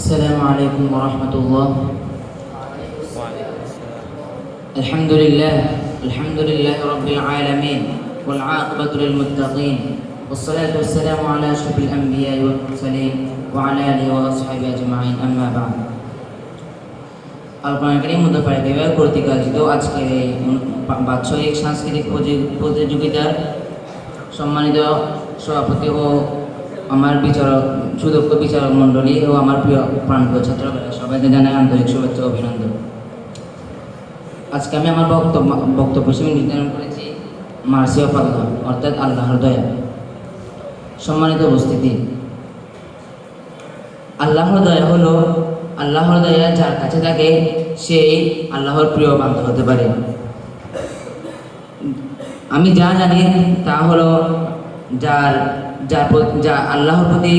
السلام عليكم ورحمة الله. الحمد لله رب العالمين والعاقبة للمتقين والصلاة والسلام على أشرف الأنبياء والمرسلين وعلى آله وأصحابه أجمعين أما بعد. আল-কোরআন কারীম মুদাফা বিভাগ কর্তৃক আয়োজিত আজকের এই বাৎসরিক সাংস্কৃতিক প্রতিযোগিতার সম্মানিত সভাপতি ও আমার সুদক্ষ বিচারক মণ্ডলী ও আমার প্রিয় প্রাণপ্রিয় ছাত্ররা সবাইকে জানাই আন্তরিক শুভেচ্ছা ও অভিনন্দন। আজকে আমি আমার বক্তব্য নির্ধারণ করেছি মার্সি অফ আল্লাহ, অর্থাৎ আল্লাহর দয়া। সম্মানিত উপস্থিতি, আল্লাহর দয়া হলো আল্লাহর দয়া যার কাছে থাকে সেই আল্লাহর প্রিয় বান্দা হতে পারে। আমি যা জানি তা হলো যা আল্লাহর প্রতি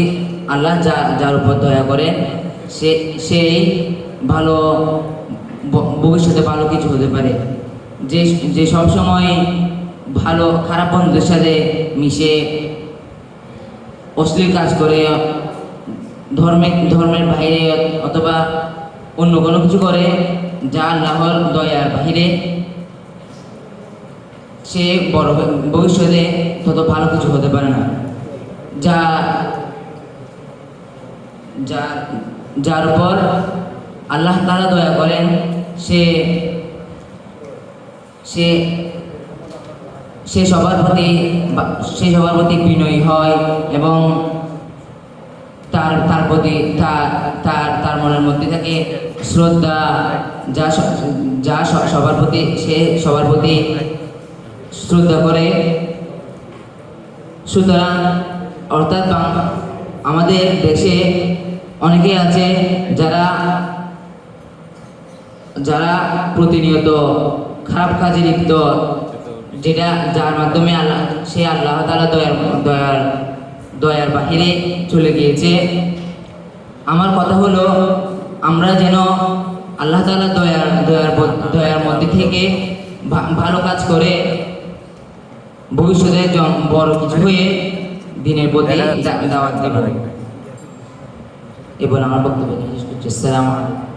আল্লাহ যার উপর দয়া করে সেই ভালো ভবিষ্যতে ভালো কিছু হতে পারে। যে সবসময় ভালো খারাপ বন্ধুদের সাথে মিশে অশ্লীল কাজ করে, ধর্মের বাইরে অথবা অন্য কোনো কিছু করে যা আল্লাহর দয়ার বাহিরে, সে বড় ভবিষ্যতে তত ভালো কিছু হতে পারে না। যার উপর আল্লাহ তাআলা দয়া করেন সে সবার প্রতি বিনয়ী হয় এবং তার প্রতি তার মনের মধ্যে থাকে শ্রদ্ধা, যা সবার প্রতি শ্রদ্ধা করে। সুতরাং অর্থাৎ আমাদের দেশে অনেকে আছে যারা প্রতিনিয়ত খারাপ কাজে লিপ্ত, যার মাধ্যমে আল্লাহ তাআলা দয়ার বাহিরে চলে গিয়েছে। আমার কথা হলো, আমরা যেন আল্লাহ তাআলা দয়ার মধ্যে থেকে ভালো কাজ করে ভবিষ্যতে বড় কিছু হয়ে দিনের প্রতি দাওয়াত দেব। এবার আমার বক্তব্য শেষ করছি। আসসালামু আলাইকুম।